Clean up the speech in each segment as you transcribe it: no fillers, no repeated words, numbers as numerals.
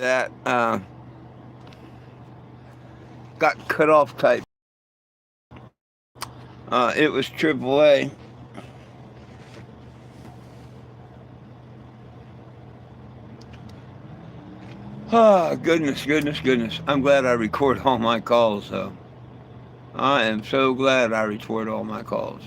that got cut off type. It was AAA. Oh, goodness, goodness, goodness. I'm glad I record all my calls, though. I am so glad I record all my calls.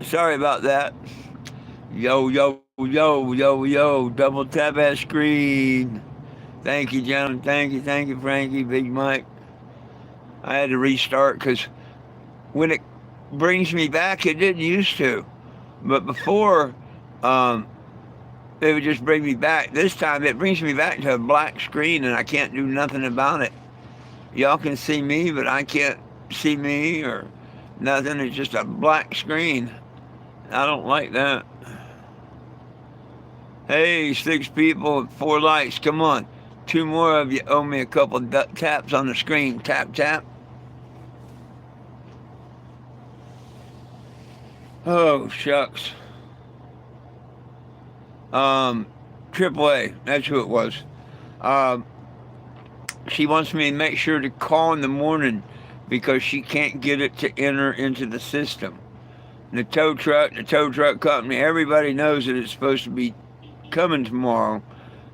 Sorry about that. Yo, yo, yo, yo, yo. Double tap that screen. Thank you, gentlemen. Thank you, Frankie, Big Mike. I had to restart because when it brings me back, it didn't used to. But before, um, it would just bring me back. This time, it brings me back to a black screen, and I can't do nothing about it. Y'all can see me, but I can't see me or nothing. It's just a black screen. I don't like that. Hey, 6 people, 4 likes. Come on. 2 more of you owe me a couple taps on the screen. Tap, tap. Oh, shucks. Um, AAA. That's who it was. Um, she wants me to make sure to call in the morning because she can't get it to enter into the system. The tow truck company, everybody knows that it's supposed to be coming tomorrow,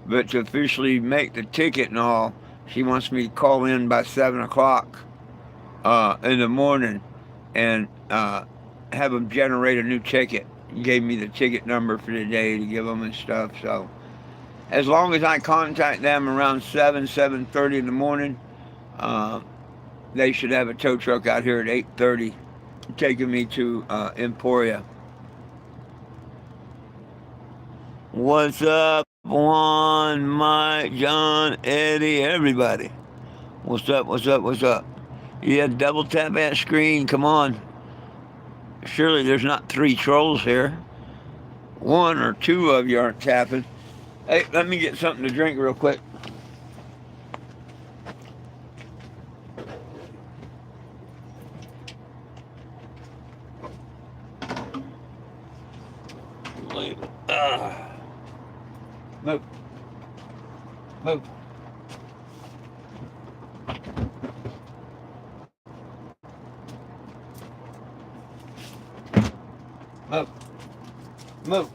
but to officially make the ticket and all, she wants me to call in by 7 o'clock in the morning and have them generate a new ticket. Gave me the ticket number for the day to give them and stuff. So as long as I contact them around 7:30 in the morning, uh, they should have a tow truck out here at 8:30, taking me to Emporia. What's up, Juan, Mike, John, Eddie, everybody? What's up? What's up? What's up? Yeah, double tap that screen. Come on. Surely there's not 3 trolls here. 1 or 2 of you aren't tapping. Hey, let me get something to drink real quick. Uh, move, move. Move, move.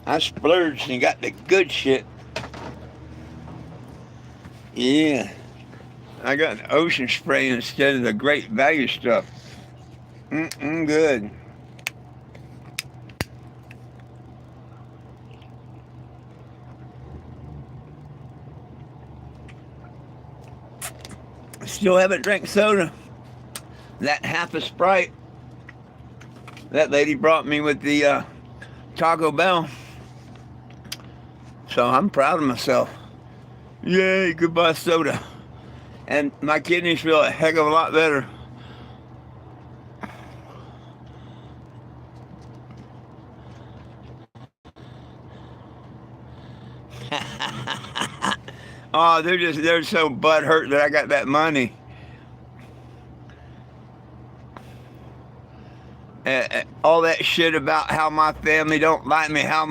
I splurged and got the good shit. Yeah. I got the ocean spray instead of the great value stuff. Good. Still haven't drank soda. That half a Sprite that lady brought me with the Taco Bell. So I'm proud of myself. Yay, goodbye soda. And my kidneys feel a heck of a lot better. Oh, they're so butthurt that I got that money. All that shit about how my family don't like me, how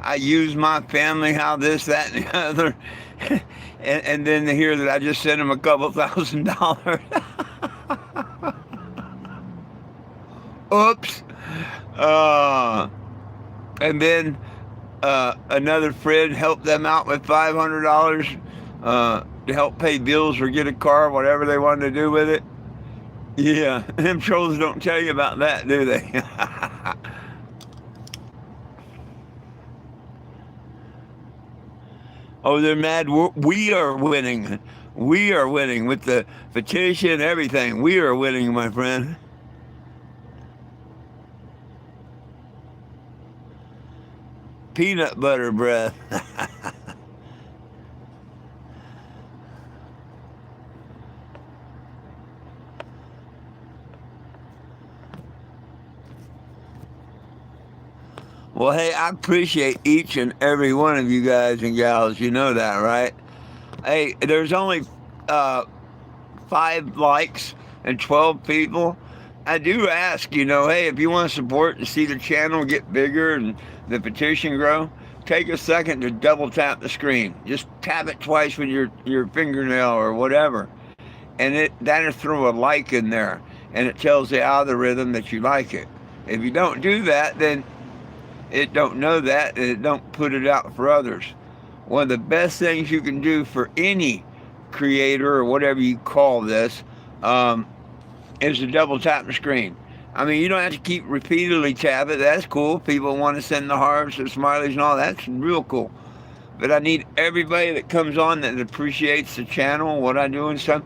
I use my family, how this, that, and the other, and then to hear that I just sent them a couple $1,000. Oops. Uh, and then another friend helped them out with $500 to help pay bills or get a car, whatever they wanted to do with it. Yeah, them trolls don't tell you about that, do they? Oh, they're mad. We are winning. We are winning with the petition, everything. We are winning, my friend. Peanut butter breath. Well, hey, I appreciate each and every one of you guys and gals. You know that, right? Hey, there's only uh, 5 likes and 12 people. I do ask, hey, if you want to support and see the channel get bigger and the petition grow, take a second to double tap the screen. Just tap it twice with your fingernail or whatever. And that'll throw a like in there. And it tells the algorithm that you like it. If you don't do that, then it don't know that and it don't put it out for others. One of the best things you can do for any creator or whatever you call this is to double tap the screen. I mean, you don't have to keep repeatedly tap it. That's cool. People want to send the hearts, the smileys, and all. That's real cool. But I need everybody that comes on that appreciates the channel, what I do and stuff.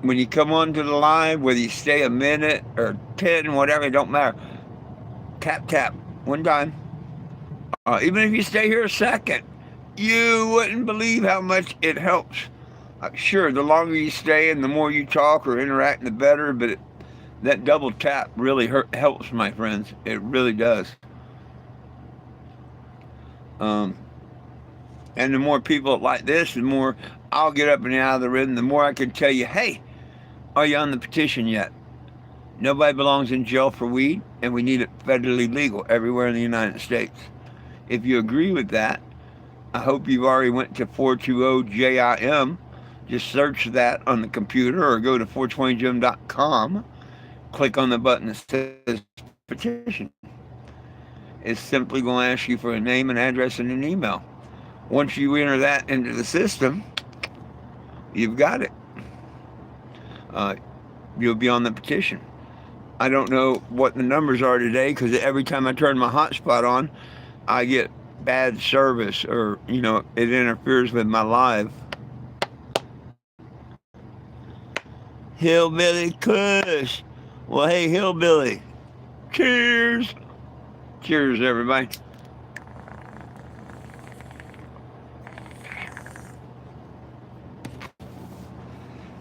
When you come on to the live, whether you stay a minute or 10, whatever, it don't matter. Tap, tap, one time. Even if you stay here a second, you wouldn't believe how much it helps. Sure, the longer you stay and the more you talk or interact, the better, but that double tap really helps, my friends. It really does. And the more people like this, the more I'll get up and out of the rhythm, the more I can tell you, hey, are you on the petition yet? Nobody belongs in jail for weed, and we need it federally legal everywhere in the United States. If you agree with that, I hope you've already went to 420-JIM. Just search that on the computer or go to 420jim.com. Click on the button that says petition. It's simply going to ask you for a name and address and an email. Once you enter that into the system, you've got it. You'll be on the petition. I don't know what the numbers are today because every time I turn my hotspot on, I get bad service or, it interferes with my live. Hillbilly Kush. Well, hey, Hillbilly. Cheers. Cheers, everybody.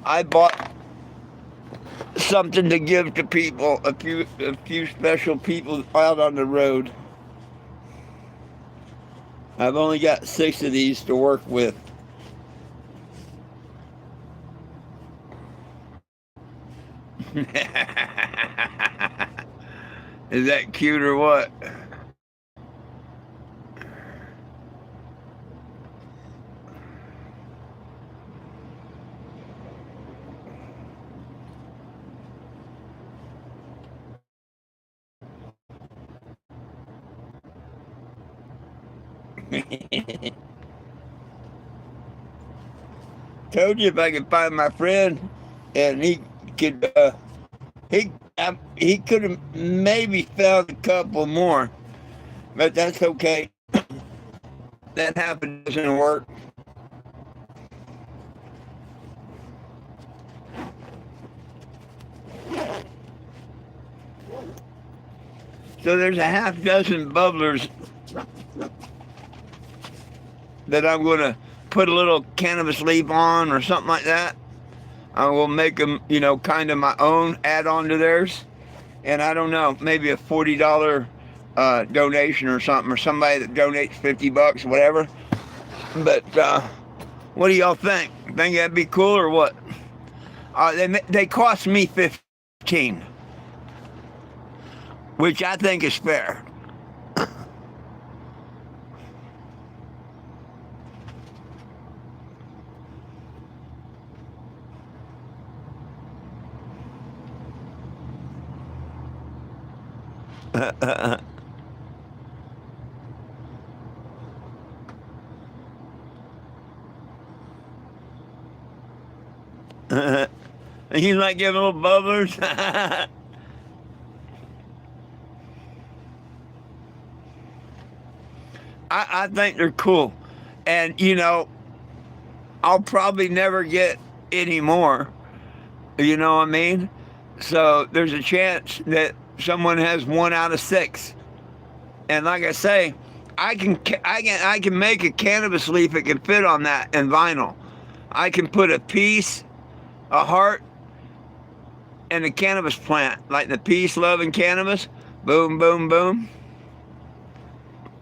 I bought something to give to people, a few special people out on the road. I've only got 6 of these to work with. Is that cute or what? Told you if I could find my friend and he could he could have maybe found a couple more, but that's okay. That half doesn't work. So there's a half dozen bubblers that I'm going to put a little cannabis leaf on or something like that. I will make them, kind of my own, add on to theirs. And I don't know, maybe a $40 donation or something, or somebody that donates $50, whatever. But what do y'all think? Think that'd be cool or what? They cost me $15, which I think is fair. You like giving little bubblers? I think they're cool. And, I'll probably never get any more. You know what I mean? So there's a chance that someone has 1 out of 6. And like I say, I can make a cannabis leaf that can fit on that in vinyl. I can put a piece, a heart, and a cannabis plant, like the peace, love, and cannabis. Boom, boom, boom.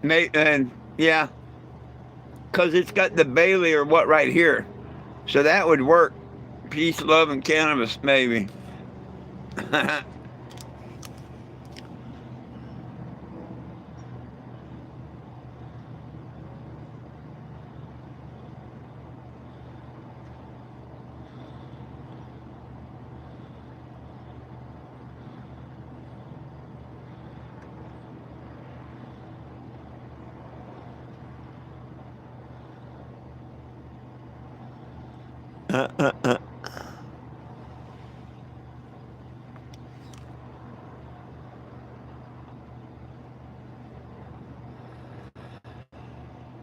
And yeah, because it's got the Bailey or what right here. So that would work. Peace, love, and cannabis, maybe.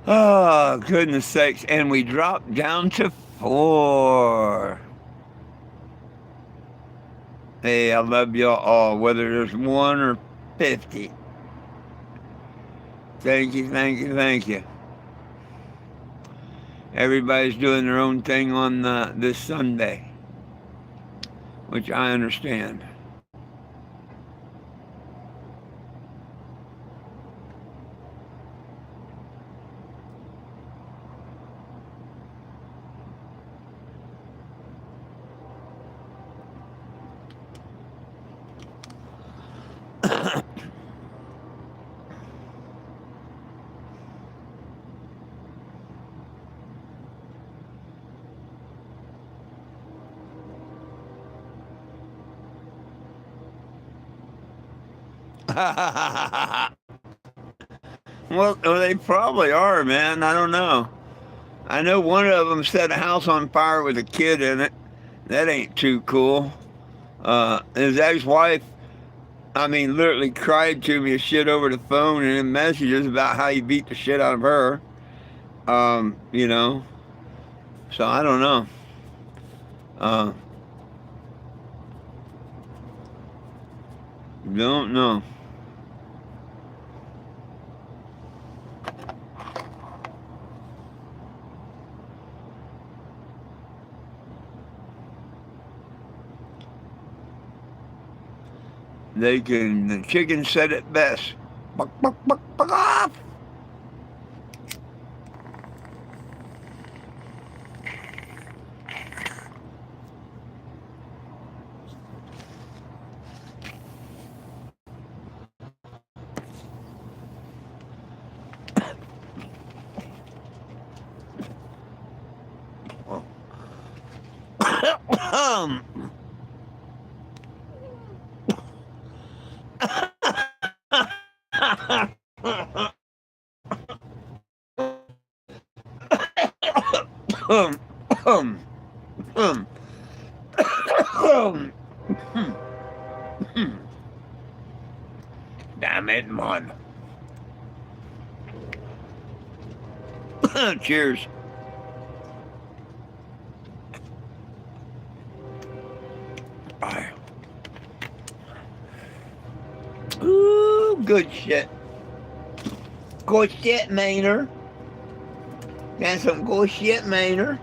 Oh, goodness sakes. And we dropped down to 4. Hey, I love y'all all, whether there's 1 or 50. Thank you, thank you, thank you. Everybody's doing their own thing on this Sunday, which I understand. Well, they probably are, man. I don't know. I know one of them set a house on fire with a kid in it. That ain't too cool. His ex-wife, I mean, literally cried to me shit over the phone and in messages about how he beat the shit out of her. You know. So I don't know. Uh, don't know. The chicken said it best. Buck, buck, buck, buck off. um, um, um, um, um, damn it, man. Cheers. Bye. Ooh, good shit. Good shit, Maynard. Got some good shit, Maynard.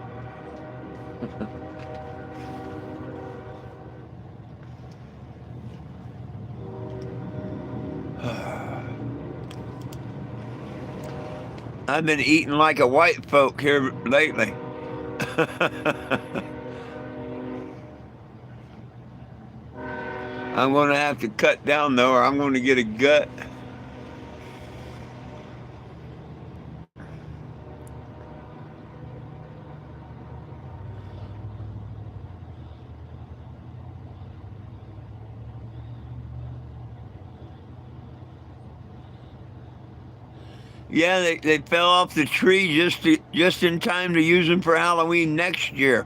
I've been eating like a white folk here lately. I'm going to have to cut down, though, or I'm going to get a gut. Yeah, they fell off the tree just in time to use them for Halloween next year.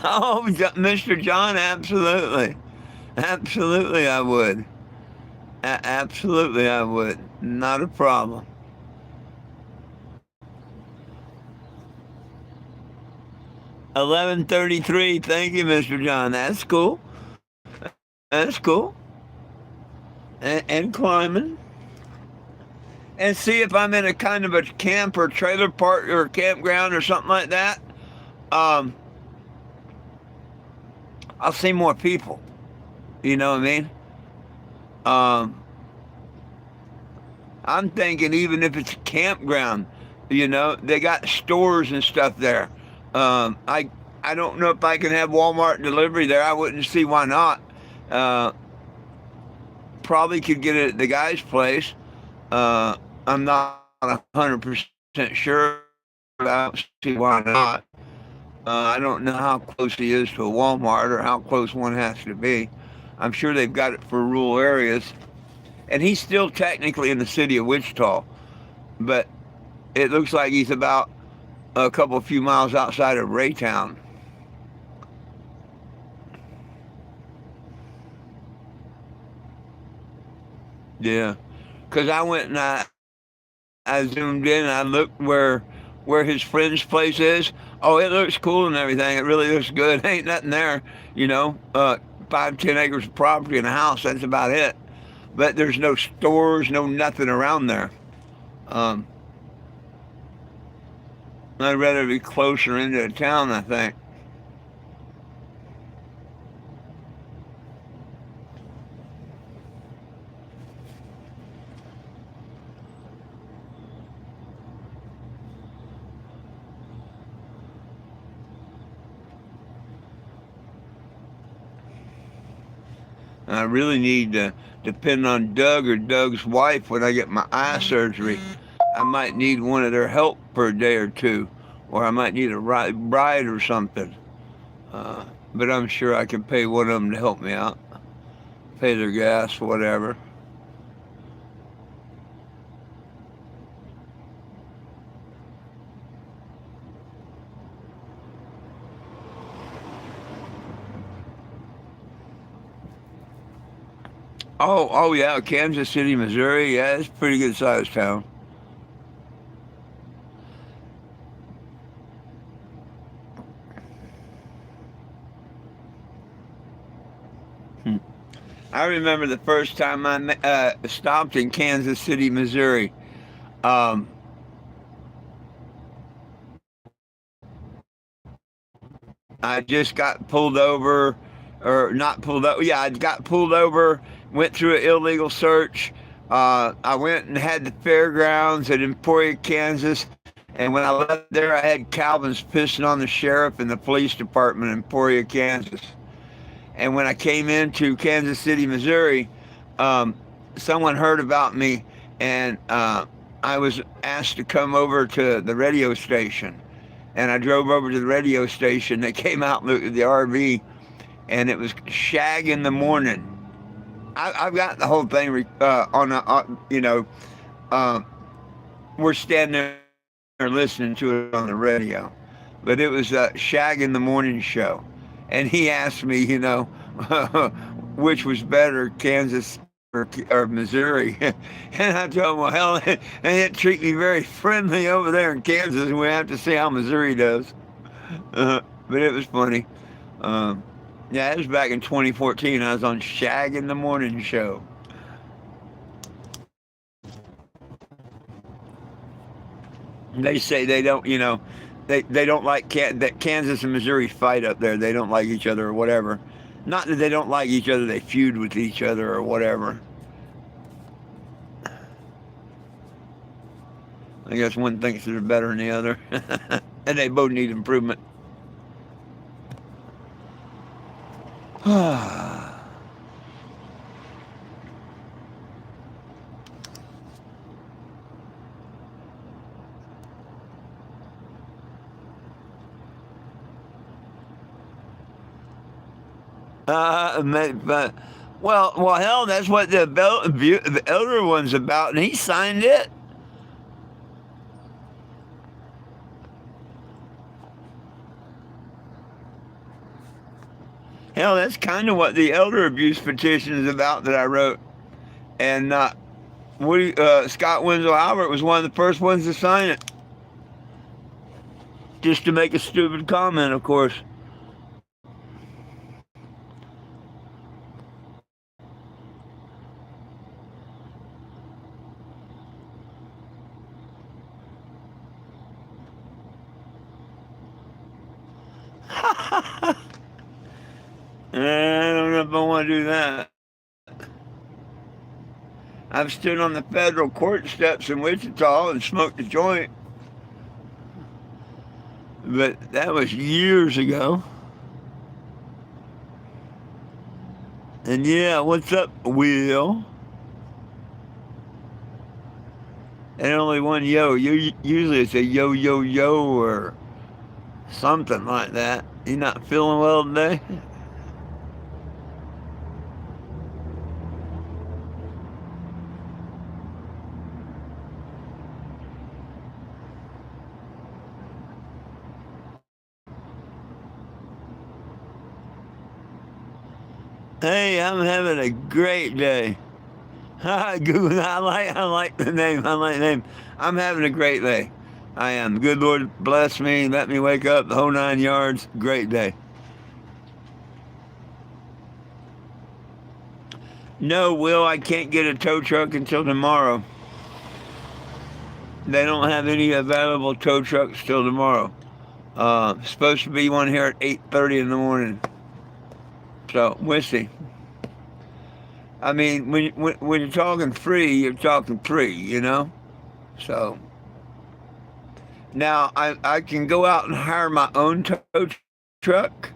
Oh, Mr. John, absolutely. Absolutely, I would. Absolutely, I would. Not a problem. 11:33. Thank you, Mr. John. That's cool. That's cool. And climbing. And see if I'm in a kind of a camp or trailer park or campground or something like that. um, I'll see more people. You know what I mean? Um, I'm thinking even if it's a campground, they got stores and stuff there. Um, I I don't know if I can have Walmart delivery there. I wouldn't see why not. Uh, Probably could get it at the guy's place. I'm not 100% sure. I don't see why not. I don't know how close he is to a Walmart or how close one has to be. I'm sure they've got it for rural areas. And he's still technically in the city of Wichita, but it looks like he's about a couple few miles outside of Raytown. Yeah, because I went and I zoomed in and I looked where his friend's place is. Oh, it looks cool and everything. It really looks good. Ain't nothing there, 5, 10 acres of property and a house. That's about it. But there's no stores, no nothing around there. Um, I'd rather be closer into the town. I think. I really need to depend on Doug or Doug's wife when I get my eye surgery. I might need one of their help for a day or two, or I might need a bride or something. But I'm sure I can pay one of them to help me out, pay their gas, whatever. Oh yeah, Kansas City, Missouri. Yeah, it's a pretty good sized town. Hmm. I remember the first time I stopped in Kansas City, Missouri. Um, I just got pulled over, or not pulled over. Yeah, I got pulled over. Went through an illegal search. I went and had the fairgrounds at Emporia, Kansas. And when I left there, I had Calvin's pissing on the sheriff and the police department in Emporia, Kansas. And when I came into Kansas City, Missouri, um, someone heard about me, and I was asked to come over to the radio station. And I drove over to the radio station. They came out and looked at the RV, and it was Shag in the Morning. I've got the whole thing on, uh, we're standing there listening to it on the radio. But it was Shag in the Morning show. And he asked me, which was better, Kansas or Missouri. And I told him, well, hell, they didn't treat me very friendly over there in Kansas, and we have to see how Missouri does. But it was funny. Um, yeah, it was back in 2014. I was on Shag in the Morning show. They say they don't, they don't like that Kansas and Missouri fight up there. They don't like each other or whatever. Not that they don't like each other, they feud with each other or whatever. I guess one thinks they're better than the other, and they both need improvement. But well, hell, that's what the elder one's about, and he signed it. Hell, that's kind of what the elder abuse petition is about that I wrote. And Scott Winslow Albert was one of the first ones to sign it, just to make a stupid comment, of course. I don't know if I want to do that. I've stood on the federal court steps in Wichita and smoked a joint, but that was years ago. And yeah, what's up, Will? And only one yo. Usually it's a yo yo yo or something like that. You not feeling well today? Hey, I'm having a great day. Google, I like the name. I like the name. I'm having a great day. I am. Good Lord bless me. Let me wake up the whole 9 yards. Great day. No, Will, I can't get a tow truck until tomorrow. They don't have any available tow trucks till tomorrow. Supposed to be one here at 8:30 in the morning. So we'll see. I mean, when you're talking free, you're talking free, you know. So now I can go out and hire my own tow truck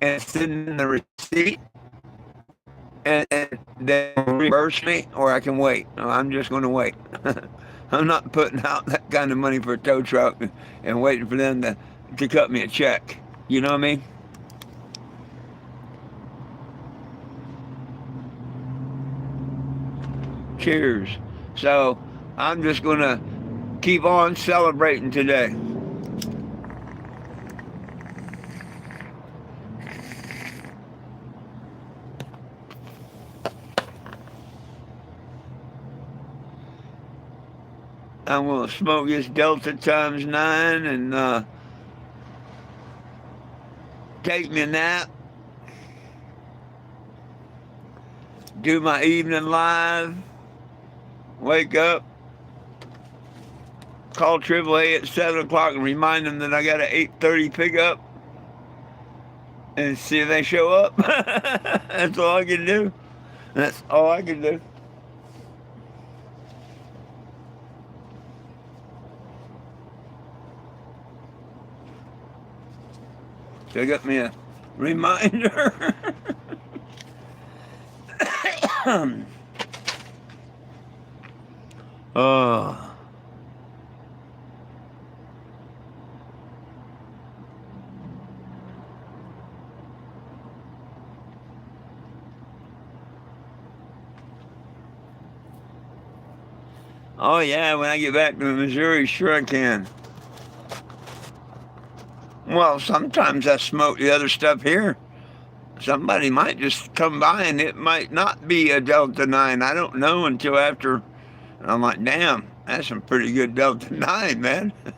and send in the receipt, and they reimburse me, or I can wait. No, I'm just going to wait. I'm not putting out that kind of money for a tow truck and waiting for them to cut me a check. You know what I mean? Cheers. So I'm just going to keep on celebrating today. I'm going to smoke this Delta times 9 and take me a nap, do my evening live, wake up, call AAA at 7 o'clock and remind them that I got an 8:30 pickup and see if they show up. That's all I can do. That's all I can do. They got me a reminder. Oh. Oh yeah, when I get back to Missouri, sure I can. Well, sometimes I smoke the other stuff here. Somebody might just come by and it might not be a Delta 9. I don't know until after. And I'm like, damn, that's some pretty good Delta 9, man. And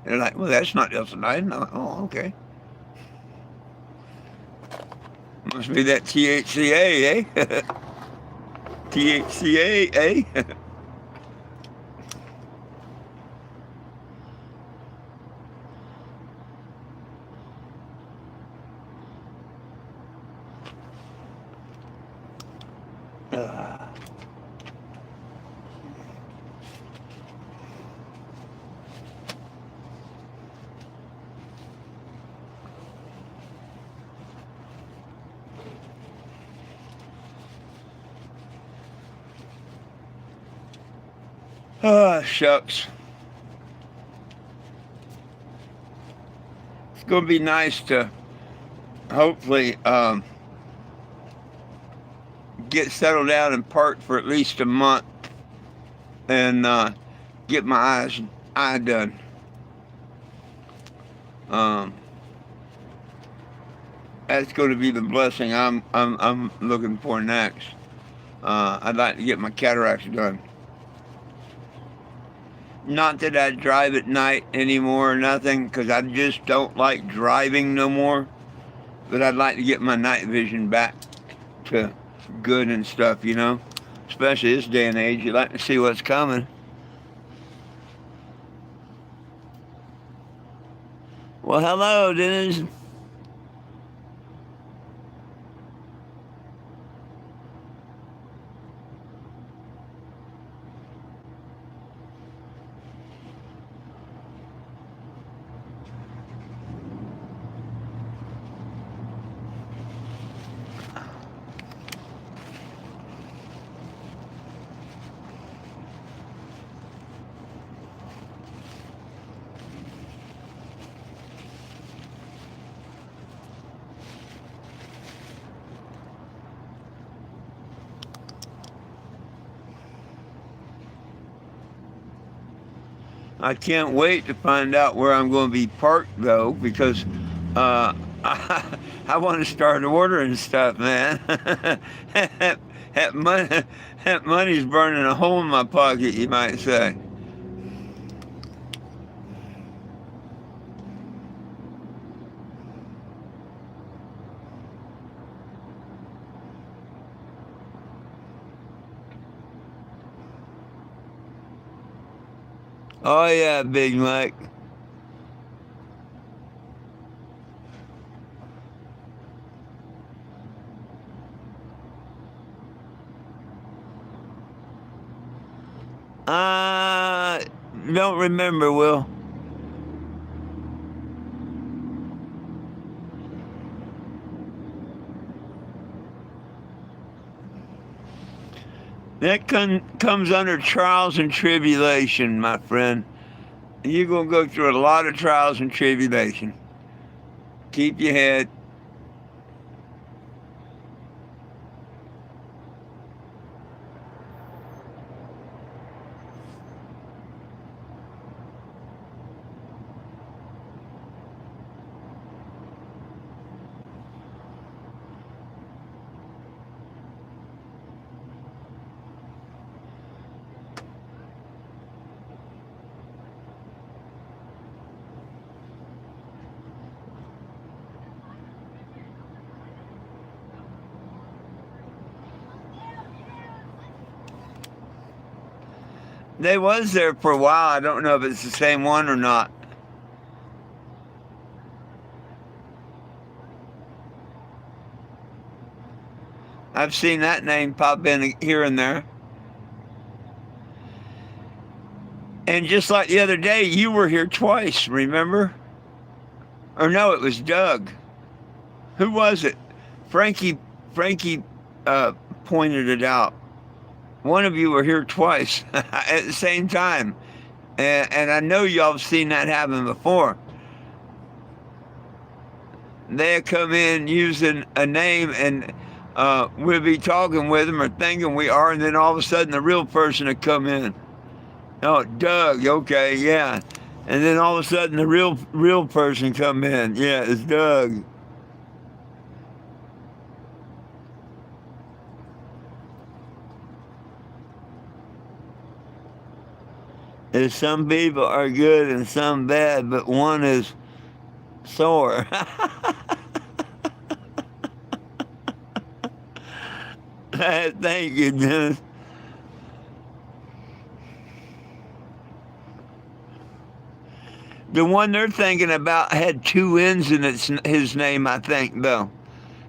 they're like, well, that's not Delta 9. And I'm like, oh, okay. Must be that THCA, eh? THCA, eh? Oh, shucks. It's going to be nice to hopefully get settled down and park for at least a month and get my eye done. Um, that's going to be the blessing I'm looking for next. I'd like to get my cataracts done. Not that I drive at night anymore or nothing, because I just don't like driving no more. But I'd like to get my night vision back to good and stuff, you know. Especially this day and age, you like to see what's coming. Well, hello, Dennis. I can't wait to find out where I'm going to be parked, though, because I want to start ordering stuff, man. that, money, that money's burning a hole in my pocket, you might say. Oh, yeah, Big Mike. Uh, don't remember, Will. That comes under trials and tribulation, my friend. You're going to go through a lot of trials and tribulation. Keep your head. They was there for a while. I don't know if it's the same one or not. I've seen that name pop in here and there. And just like the other day, you were here twice, remember? Or no, it was Doug. Who was it? Frankie pointed it out. One of you were here twice at the same time. And I know y'all have seen that happen before. They come in using a name and we'll be talking with them or thinking we are, and then all of a sudden the real person would come in. Oh, Doug, okay, yeah. And then all of a sudden the real person come in. Yeah, it's Doug. And some people are good and some bad, but one is sore. Thank you, Dennis. The one they're thinking about had two N's in his name, I think, though.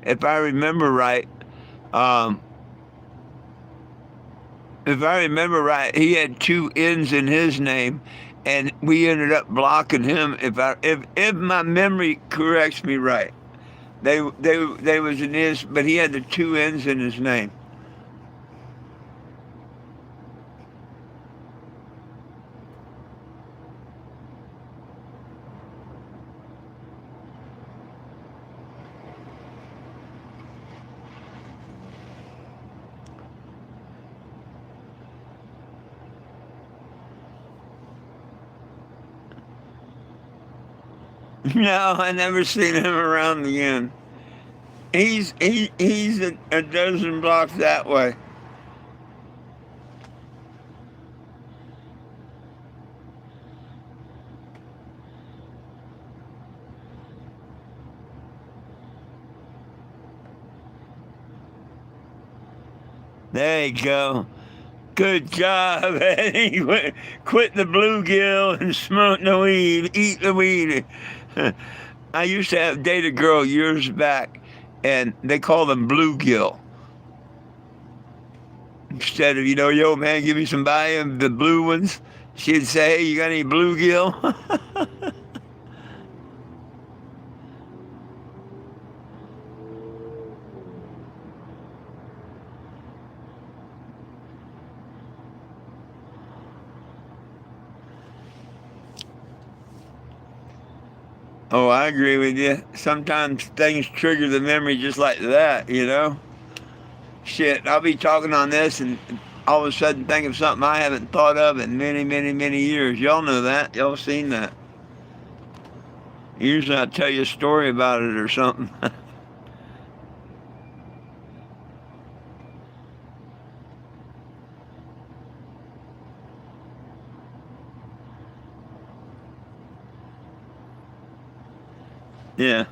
If I remember right. Um, if I remember right, he had two N's in his name, and we ended up blocking him. If my memory corrects me right, they was an is, but he had the two N's in his name. No, I never seen him around again. He's a dozen blocks that way. There you go. Good job, Eddie. Quit the bluegill and smoke the weed. Eat the weed. I used to have date a girl years back, and they call them bluegill. Instead of, yo, man, give me some Valium, the blue ones, she'd say, hey, you got any bluegill? Oh, I agree with you. Sometimes things trigger the memory just like that. Shit, I'll be talking on this and all of a sudden think of something I haven't thought of in many, many, many years. Y'all know that. Y'all seen that. Usually I tell you a story about it or something. Yeah.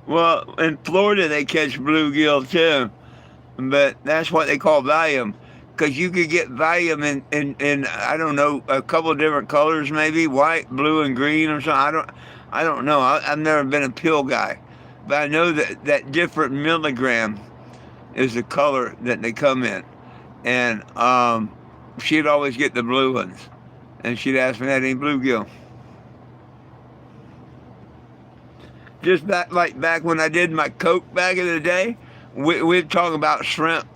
Well, in Florida they catch bluegill too, but that's what they call Valium. Because you could get Valium in I don't know, a couple of different colors, maybe white, blue, and green or something. I don't know. I've never been a pill guy, but I know that different milligram is the color that they come in, and she'd always get the blue ones, and she'd ask me, "Had any bluegill?" Just back when I did my coke back in the day, we'd talk about shrimp.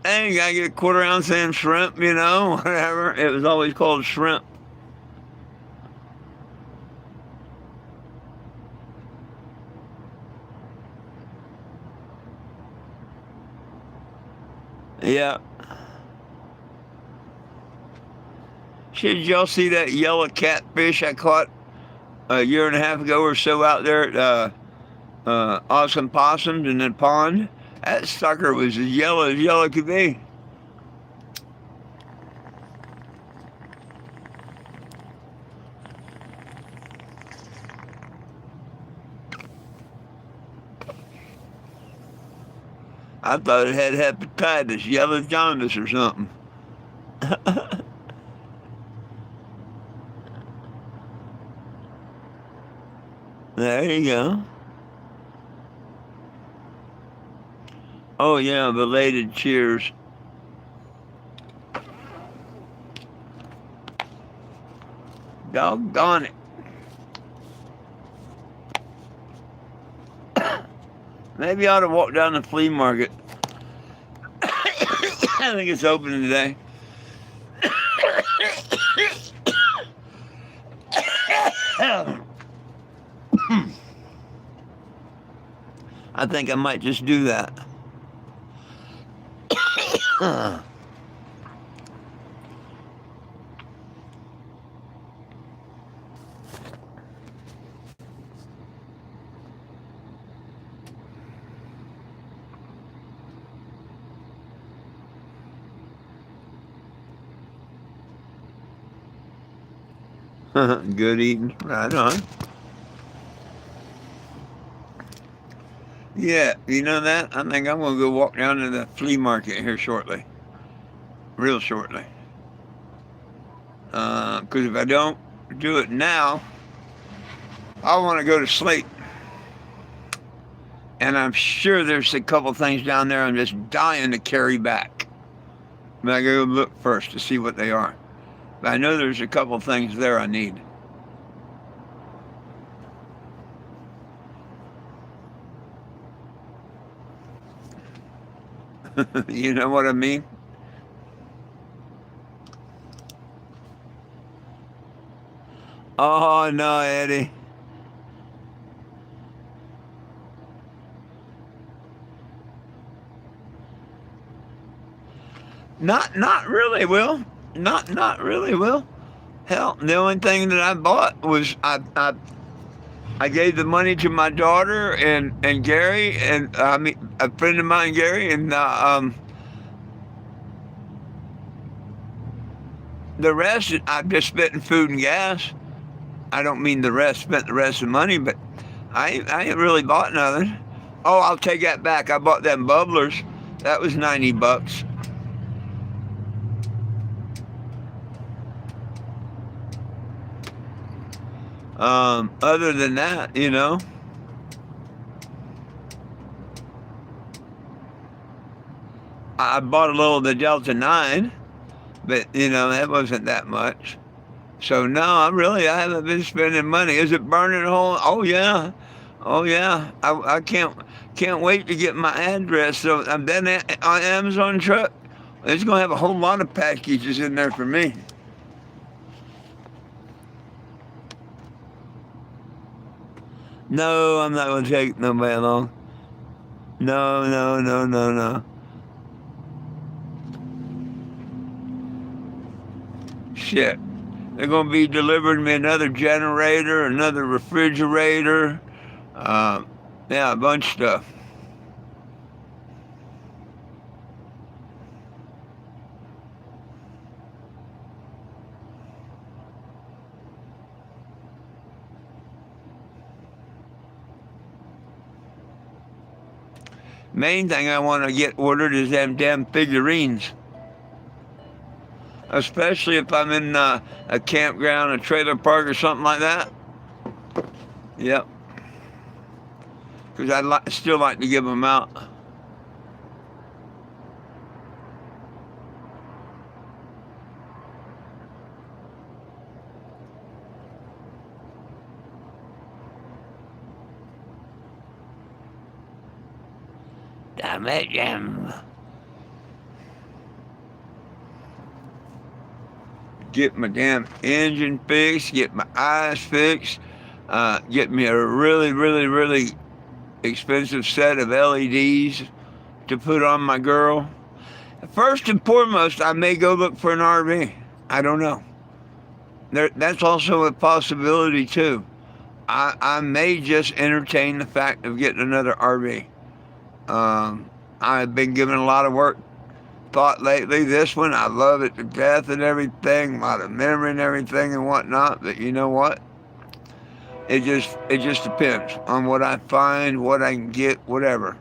Hey, you gotta get a quarter ounce of shrimp, whatever. It was always called shrimp. Yeah. Shit, did y'all see that yellow catfish I caught a year and a half ago or so out there at Awesome Possums in the pond? That sucker was as yellow could be. I thought it had hepatitis, yellow jaundice or something. There you go. Oh yeah, belated cheers. Doggone it. Maybe I ought to walk down the flea market. I think it's open today. I think I might just do that. Good eating. Right on. Yeah, you know that? I think I'm going to go walk down to the flea market here shortly. Real shortly. Because if I don't do it now, I want to go to sleep. And I'm sure there's a couple things down there I'm just dying to carry back. But I gotta go look first to see what they are. But I know there's a couple things there I need. You know what I mean? Oh no, Eddie. Not really, Will. Not really, Will. Hell, the only thing that I bought was I gave the money to my daughter and Gary and I mean a friend of mine, Gary, and the rest I've just spent in food and gas. I don't mean the rest spent the rest of the money, but I ain't really bought nothing. Oh, I'll take that back. I bought them bubblers. That was $90. Other than that, I bought a little of the Delta 9, but, that wasn't that much. So, no, I haven't been spending money. Is it burning a hole? Oh, yeah. Oh, yeah. I can't wait to get my address. So, I'm then on Amazon truck. It's going to have a whole lot of packages in there for me. No, I'm not going to take nobody along. No, no, no, no, no. Shit. They're going to be delivering me another generator, another refrigerator. Yeah, a bunch of stuff. Main thing I want to get ordered is them damn figurines. Especially if I'm in a campground, a trailer park, or something like that. Yep. Because still like to give them out. Damn it, Jim. Get my damn engine fixed, get my eyes fixed, get me a really, really, really expensive set of LEDs to put on my girl. First and foremost, I may go look for an RV. I don't know. That's also a possibility too. I may just entertain the fact of getting another RV. I've been giving a lot of thought lately. This one, I love it to death and everything, a lot of memory and everything and whatnot. But you know what? It just depends on what I find, what I can get, whatever.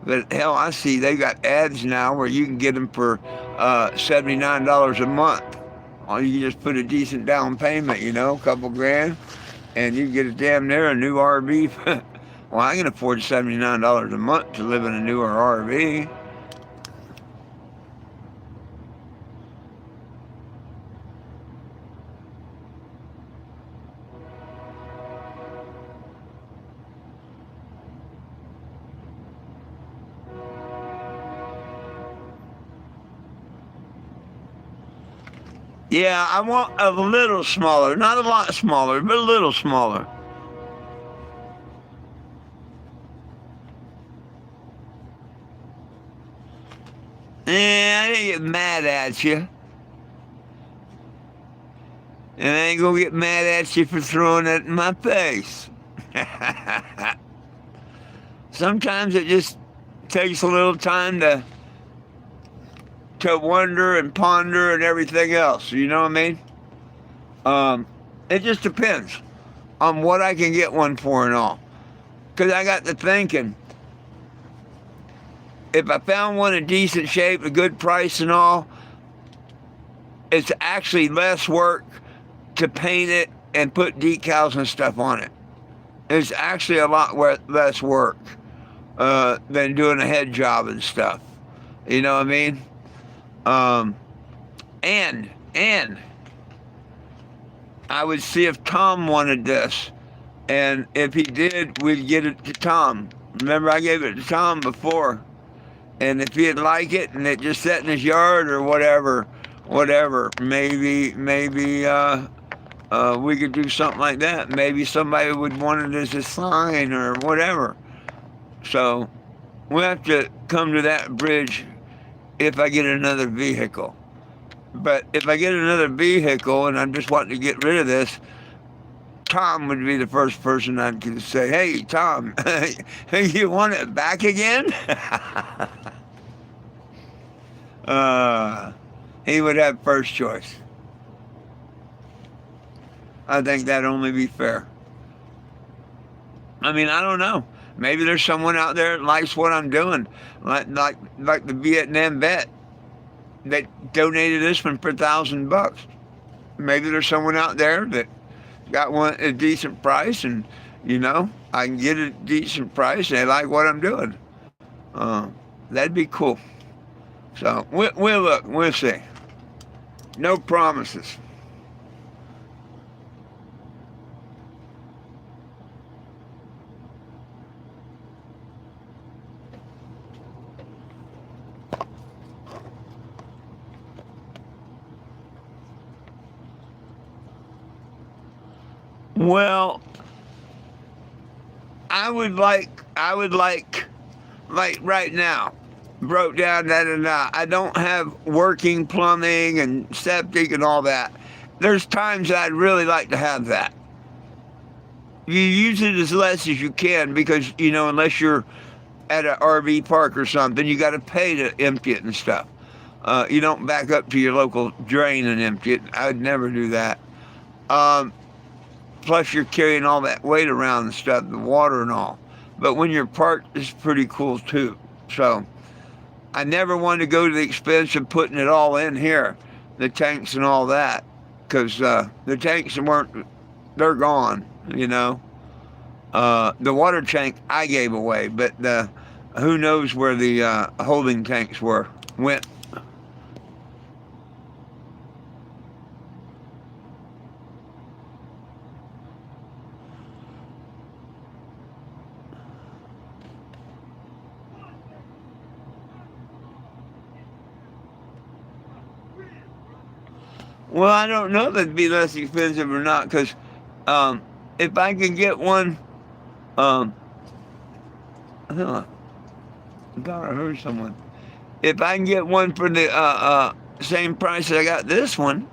But hell, I see they got ads now where you can get them for $79 a month. Or you can just put a decent down payment, a couple grand, and you get a damn near a new RV. Well, I can afford $79 a month to live in a newer RV. Yeah, I want a little smaller. Not a lot smaller, but a little smaller. Yeah, I didn't get mad at you. And I ain't gonna get mad at you for throwing it in my face. Sometimes it just takes a little time to wonder and ponder and everything else. You know what I mean? It just depends on what I can get one for and all. Because I got to thinking, if I found one in decent shape, a good price and all, it's actually less work to paint it and put decals and stuff on it. It's actually a lot less work than doing a head job and stuff. You know what I mean? And I would see if Tom wanted this. And if he did, we'd get it to Tom. Remember, I gave it to Tom before. And if he'd like it and it just sat in his yard or whatever, maybe we could do something like that. Maybe somebody would want it as a sign or whatever. So we'll have to come to that bridge if I get another vehicle. But if I get another vehicle and I'm just wanting to get rid of this, Tom would be the first person I'd say, hey, Tom, you want it back again? He would have first choice. I think that'd only be fair. I mean, I don't know. Maybe there's someone out there that likes what I'm doing, like the Vietnam vet that donated this one for $1,000. Maybe there's someone out there that got one at a decent price, and I can get it at a decent price, and they like what I'm doing. That'd be cool. So we'll look. We'll see. No promises. Well, I would like right now, broke down that and I don't have working plumbing and septic and all that. There's times I'd really like to have that. You use it as less as you can because, unless you're at an RV park or something, you got to pay to empty it and stuff. You don't back up to your local drain and empty it. I would never do that. Um, Plus, you're carrying all that weight around and stuff, the water and all. But when you're parked, it's pretty cool too. So I never wanted to go to the expense of putting it all in here, the tanks and all that, because the tanks they're gone, The water tank I gave away, but who knows where the holding tanks went. Well, I don't know if it'd be less expensive or not, because um, if I could get one, um, huh, I thought I heard someone. If I can get one for the same price that I got this one,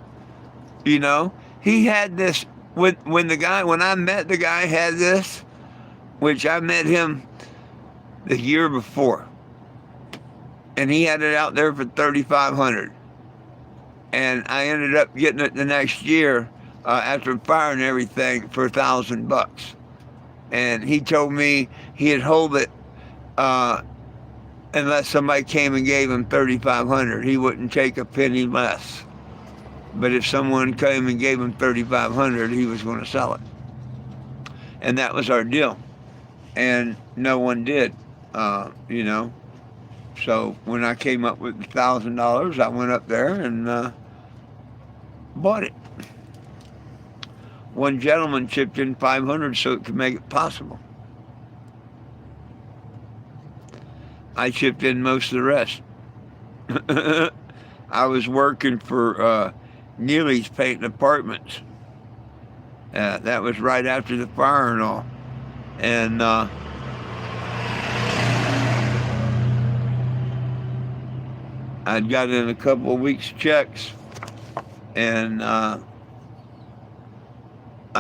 he had this when I met the guy had this, which I met him the year before, and he had it out there for 3,500, and I ended up getting it the next year after firing everything for $1,000. And he told me he'd hold it unless somebody came and gave him 3,500. He wouldn't take a penny less. But if someone came and gave him 3,500, he was going to sell it. And that was our deal. And no one did, So when I came up with $1,000, I went up there and bought it. One gentleman chipped in 500 so it could make it possible. I chipped in most of the rest. I was working for Neely's Painting Apartments. That was right after the fire and all. And I'd got in a couple of weeks' checks, and I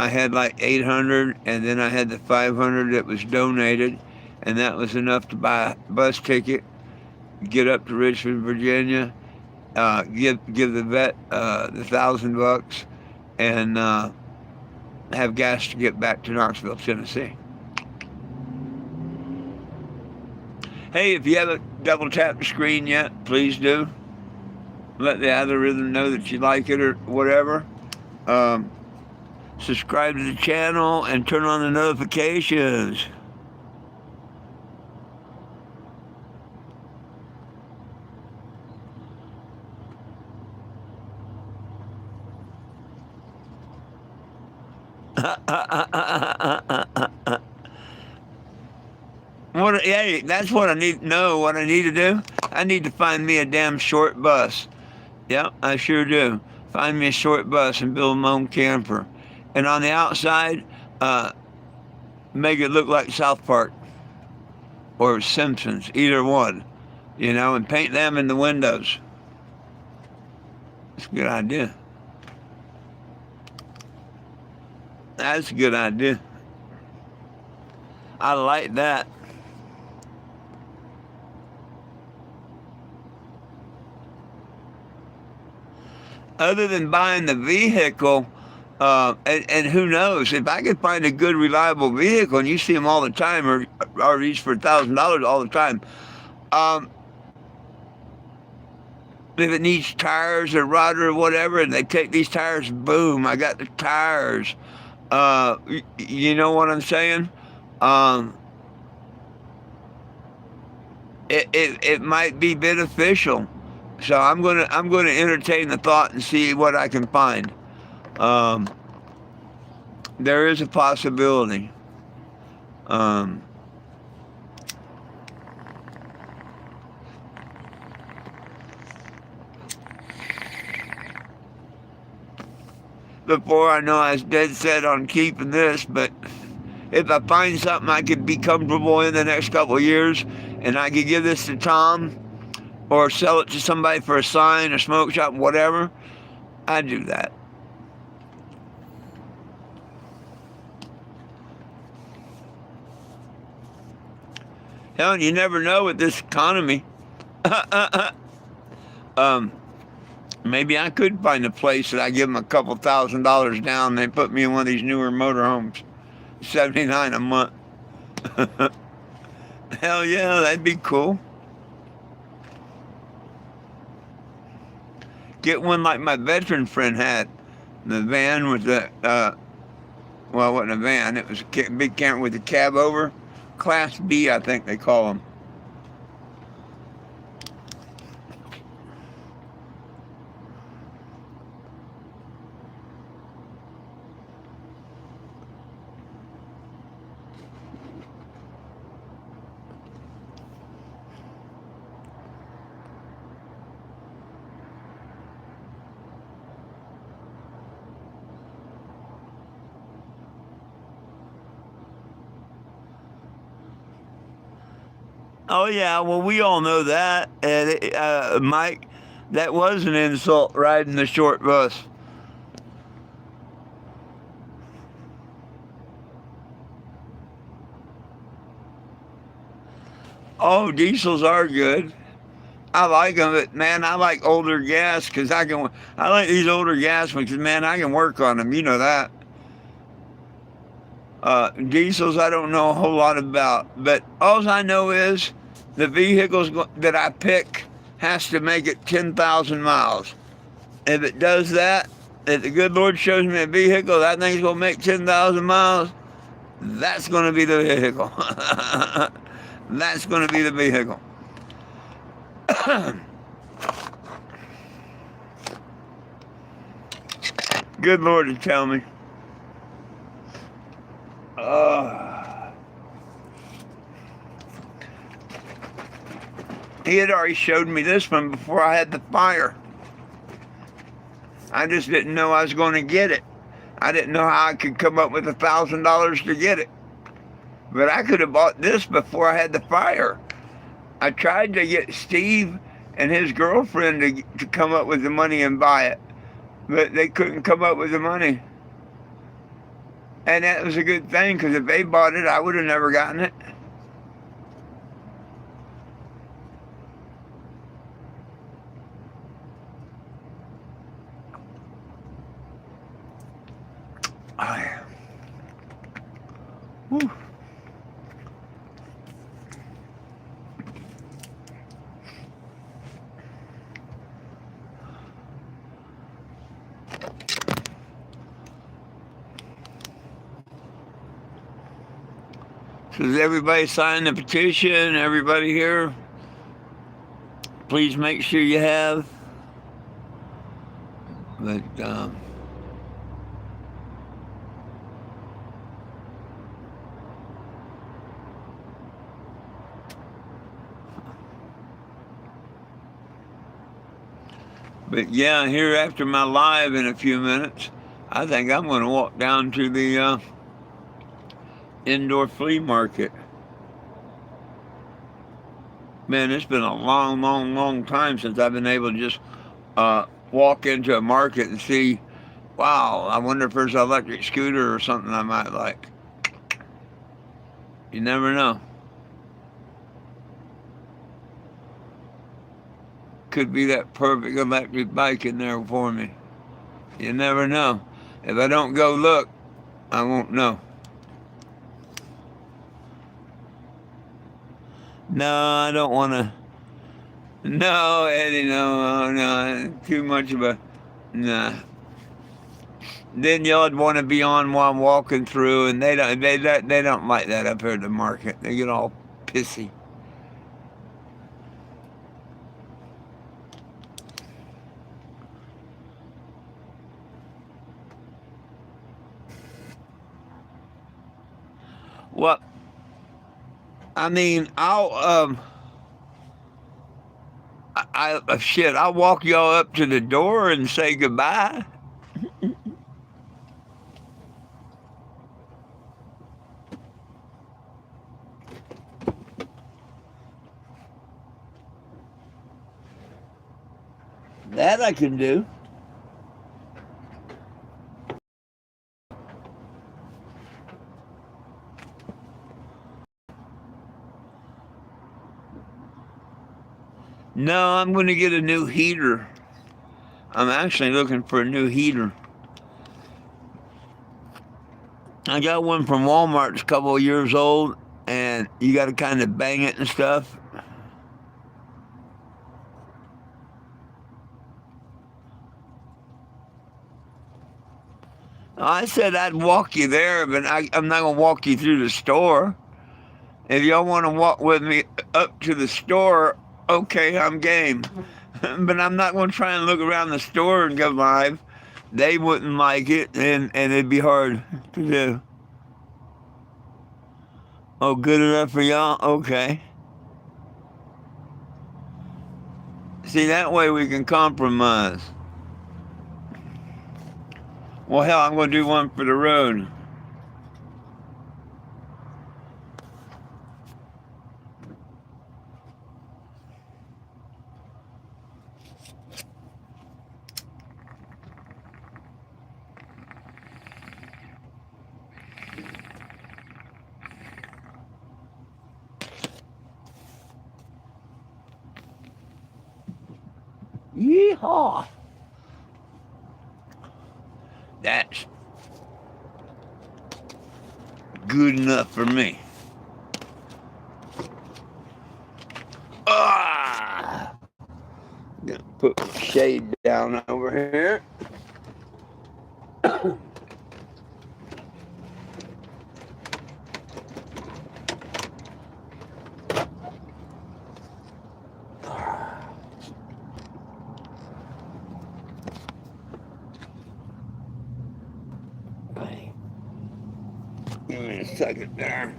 had like 800, and then I had the 500 that was donated, and that was enough to buy a bus ticket, get up to Richmond, Virginia, give the vet the $1,000, and have gas to get back to Knoxville, Tennessee. Hey, if you haven't double tapped the screen yet, please do. Let the algorithm know that you like it or whatever. Subscribe to the channel and turn on the notifications. Hey, that's what I need to know. What I need to do? I need to find me a damn short bus. Yep, I sure do. Find me a short bus and build my own camper. And on the outside, make it look like South Park or Simpsons, either one, and paint them in the windows. It's a good idea. That's a good idea. I like that. Other than buying the vehicle, and who knows, if I could find a good, reliable vehicle, and you see them all the time, or RVs for $1,000 all the time, if it needs tires or rudder or whatever, and they take these tires, boom, I got the tires. You know what I'm saying? Um, it might be beneficial. So I'm gonna entertain the thought and see what I can find. Um, there is a possibility. Um, Before I know, I was dead set on keeping this, but if I find something I could be comfortable in the next couple of years, and I could give this to Tom or sell it to somebody for a sign, a smoke shop, whatever, I'd do that. Hell, you never know with this economy. um, Maybe I could find a place that I give them a couple $1,000 down and they put me in one of these newer motorhomes. 79 a month. Hell yeah, that'd be cool. Get one like my veteran friend had. The van with the, well, it wasn't a van. It was a big camper with the cab over. Class B, I think they call them. Oh yeah, well we all know that. And Mike, that was an insult riding the short bus. Oh, diesels are good. I like them, but man, I like older gas because I can. I like these older gas ones because man, I can work on them. You know that. Diesels, I don't know a whole lot about, but all I know is the vehicles that I pick has to make it 10,000 miles. If it does that, if the good Lord shows me a vehicle that thing's gonna make 10,000 miles, that's gonna be the vehicle. That's gonna be the vehicle. Good Lord to tell me. Uh, he had already showed me this one before I had the fire. I just didn't know I was going to get it. I didn't know how I could come up with $1,000 to get it. But I could have bought this before I had the fire. I tried to get Steve and his girlfriend to come up with the money and buy it, but they couldn't come up with the money. And that was a good thing because if they bought it, I would have never gotten it. Whew. So does everybody sign the petition? Everybody here? Please make sure you have. But but yeah, here after my live in a few minutes, I think I'm going to walk down to the indoor flea market. Man, it's been a long, long, long time since I've been able to just walk into a market and see, wow, I wonder if there's an electric scooter or something I might like. You never know. Could be that perfect electric bike in there for me. You never know. If I don't go look, I won't know. No, I don't want to. No, Eddie, no, no, too much of a. Nah. then y'all'd want to be on while I'm walking through, and they don't like that up here at the market. They get all pissy. Well, I mean, shit, I'll walk y'all up to the door and say goodbye. That I can do. No, I'm going to get a new heater. I'm actually looking for a new heater. I got one from Walmart. It's a couple of years old, and you got to kind of bang it and stuff. I said I'd walk you there, but I'm not going to walk you through the store. If y'all want to walk with me up to the store, okay, I'm game. But I'm not going to try and look around the store and go live. They wouldn't like it, and it'd be hard to do. Oh, good enough for y'all? Okay. See, that way we can compromise. Well, hell, I'm going to do one for the road. Yeehaw! That's good enough for me. Ah! Gonna put shade down over here. Give me a second there.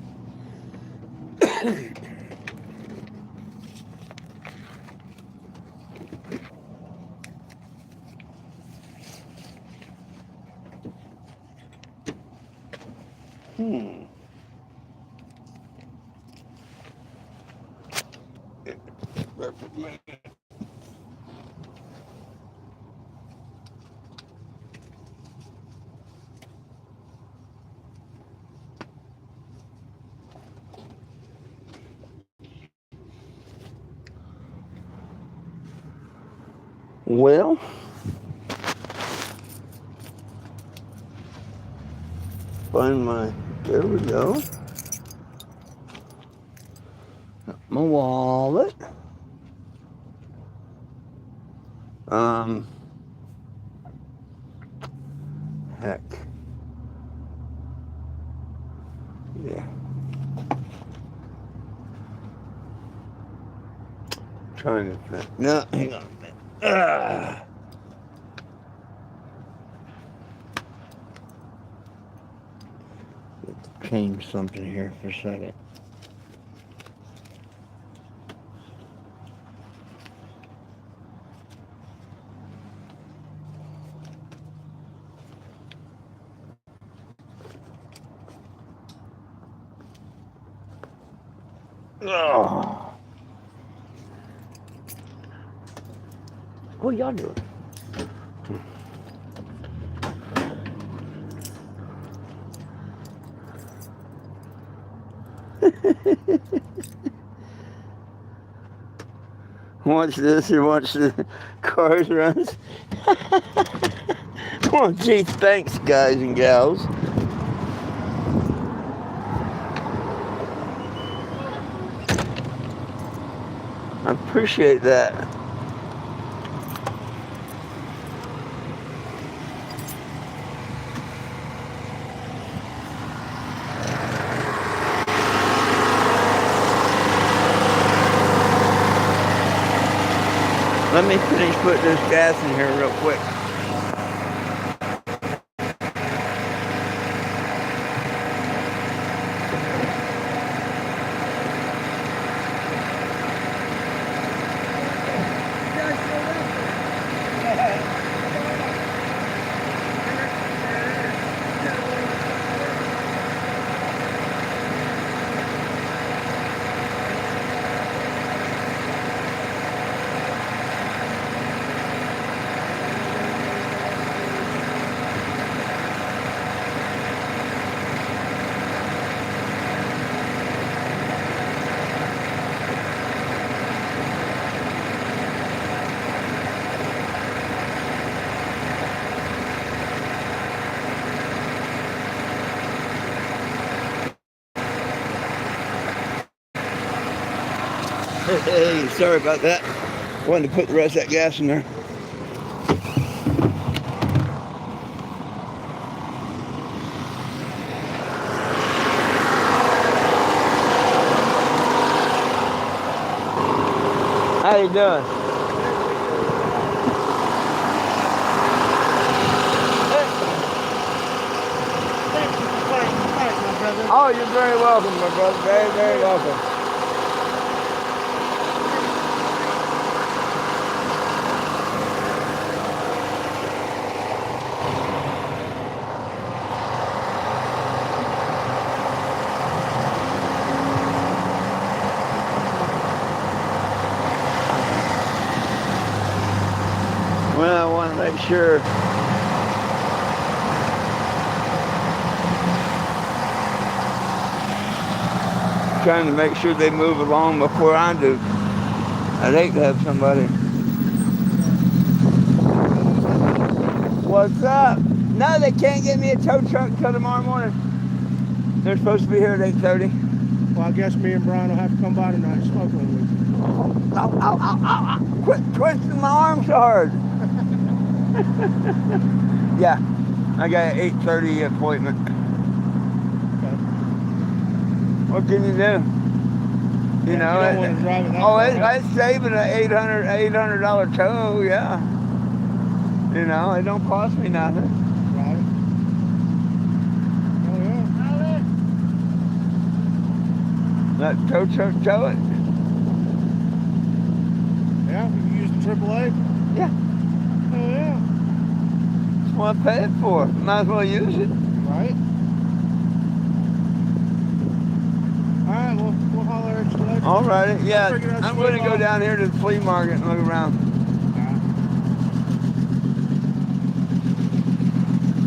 Well, there we go. My wallet. Heck. Yeah. Trying to think. No, hang on a minute. Let's change something here for a second. Oh. What y'all doing? Watch this and watch the cars run. Well, gee, thanks, guys and gals. I appreciate that. Let me finish putting this gas in here real quick. Hey, sorry about that. Wanted to put the rest of that gas in there. How you doing? Oh, you're very welcome, my brother. Very, very welcome. Well, I want to make sure. Trying to make sure they move along before I do. I'd hate to have somebody. What's up? No, they can't get me a tow truck until tomorrow morning. They're supposed to be here at 8:30. Well, I guess me and Brian will have to come by tonight and smoke one with you. Ow, ow, ow, ow, ow. Quit twisting my arm so hard. Yeah, I got an 8:30 appointment. Okay. What can you do? You know, you don't want to drive it that oh, far, it's saving an $800 tow, yeah. You know, it don't cost me nothing. Right. Oh, yeah. Let tow truck tow it. Yeah, you use the AAA? Yeah. Oh, yeah. That's what I paid for. Might as well use it. Right. All right, we'll holler at you later. All righty, yeah. I'll figure that I'm going to shit go out. down here to the flea market and look around.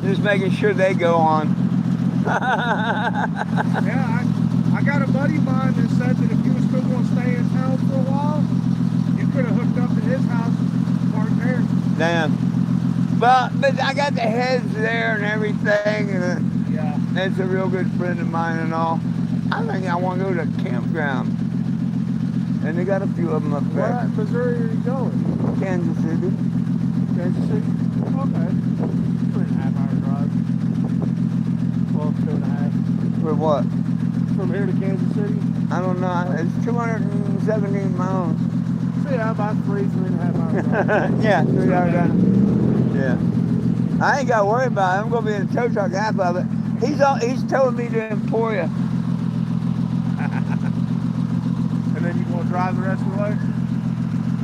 Just making sure they go on. Yeah, I got a buddy of mine that said that if you were still going to stay in town for a while, you could have hooked up at his house, parked there. Damn. But I got the heads there and everything, and Yeah. that's a real good friend of mine and all. I think I want to go to a campground. And they got a few of them up Where there. in Missouri are you going? Kansas City. Kansas City? Okay. 3.5 hour drive. Well, 2.5. For what? From here to Kansas City? I don't know. It's 217 miles. So yeah, about 3.5 hours drive. Yeah, 3 hours down. Yeah. I ain't got to worry about it. I'm going to be in a tow truck, half of it. He's told me to Emporia. And then you want to drive the rest of the way?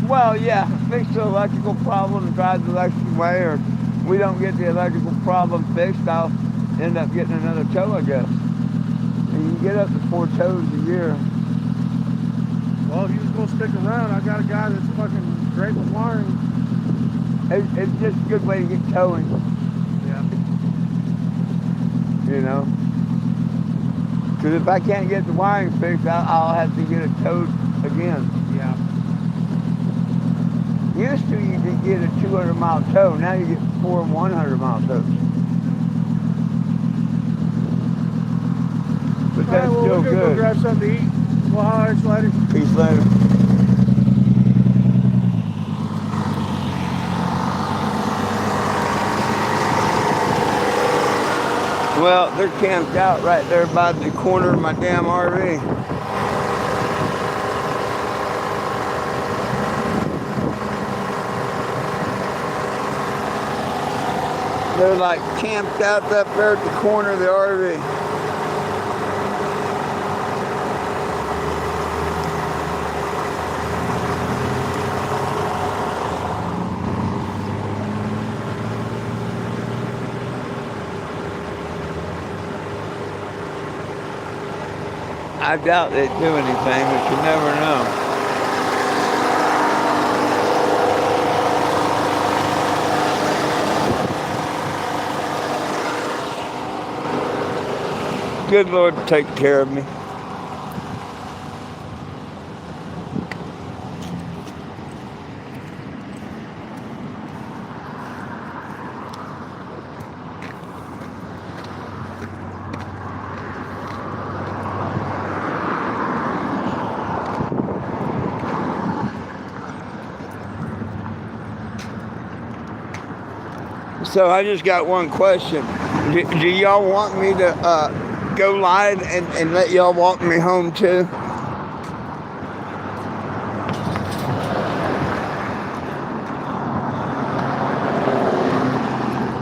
Well, yeah, fix the electrical problem and drive the electric way, or we don't get the electrical problem fixed, I'll end up getting another tow, I guess. And you can get up to 4 tows a year. Well, if you was going to stick around, I got a guy that's fucking great with wiring. It's just a good way to get towing, Yeah. you know. Because if I can't get the wiring fixed, I'll have to get it towed again. Yeah. Used to you could get a 200-mile tow, now you get 4 100-mile tows. But that's All right, well, still we're gonna go good. grab something to eat. We'll holler at you later. Peace later. Well, they're camped out right there by the corner of my damn RV. They're like camped out up there at the corner of the RV. I doubt they'd do anything, but you never know. Good Lord, take care of me. So I just got one question. Do y'all want me to go live and let y'all walk me home too?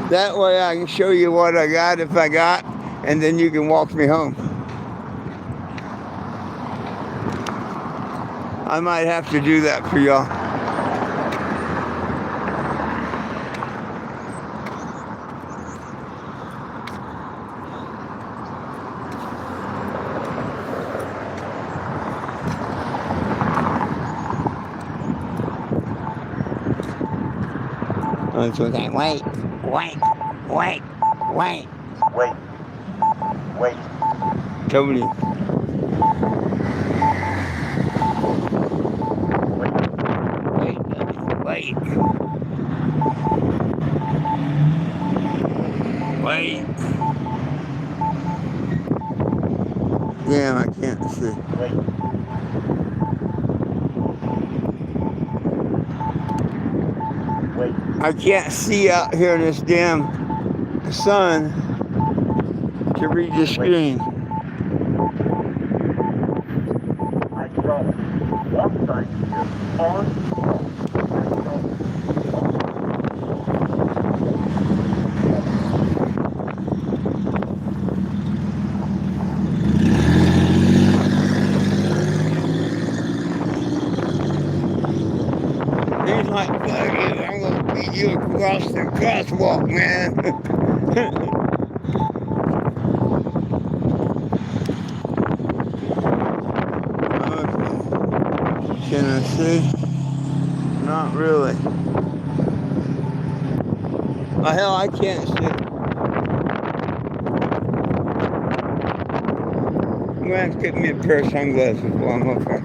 That way I can show you what I got if I got, and then you can walk me home. I might have to do that for y'all. So they wait. Totally. Wait. Damn, I can't see. I can't see out here in this damn sun to read the screen. I draw one side here on. He's like, fuck you, I'm gonna beat you across the crosswalk, man. Okay. Can I see? Not really. Oh, hell, I can't see. I'm gonna have to get me a pair of sunglasses while I'm up there.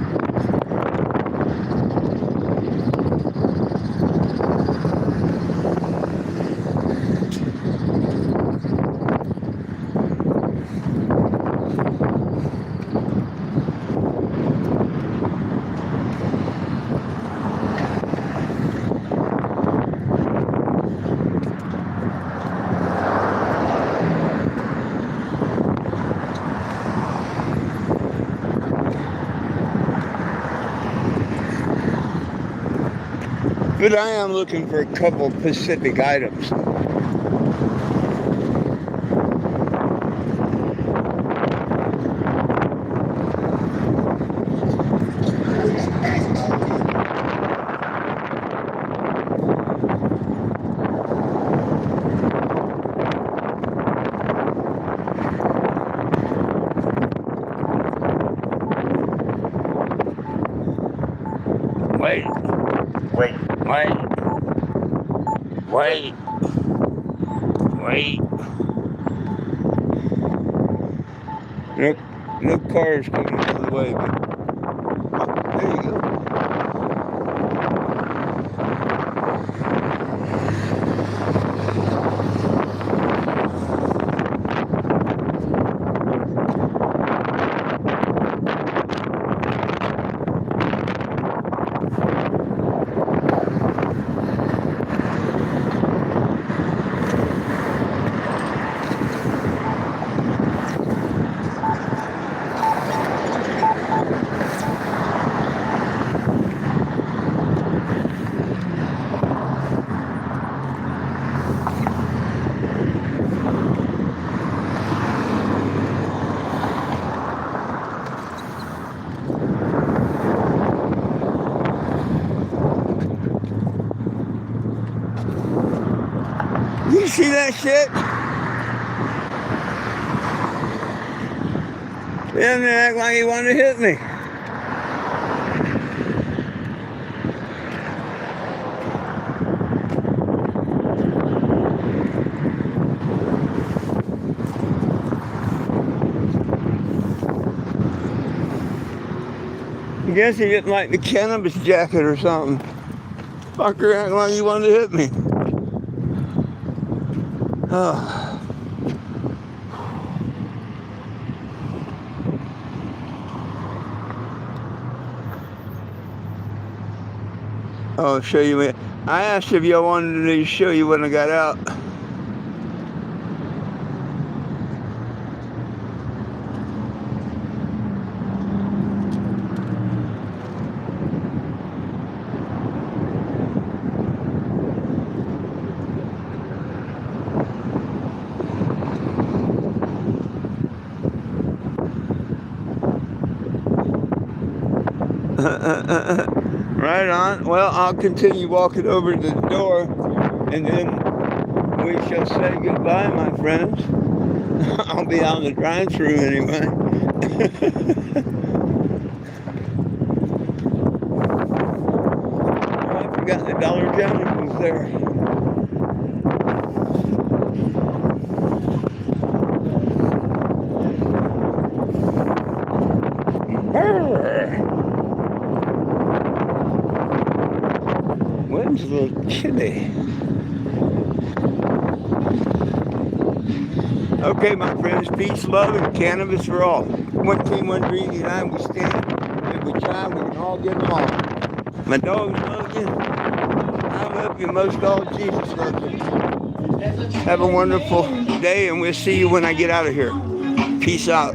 But I am looking for a couple specific items. Wait. No cars coming out of the way, but there you go. that shit? He didn't act like he wanted to hit me. I guess he didn't like the cannabis jacket or something. Fucker acting like he wanted to hit me. Oh. I'll show you. I asked if y'all wanted to show you when I got out. Right on. Well, I'll continue walking over to the door, and then we shall say goodbye, my friends. I'll be on the drive-thru anyway. Oh, I forgot the Dollar General was there. When's a little chilly? Okay, my friends, peace, love, and cannabis for all. One team, one dream, united we stand. If we try, we can all get along. My dogs love you. I love you. Most all, Jesus loves you. Have a wonderful day, and we'll see you when I get out of here. Peace out.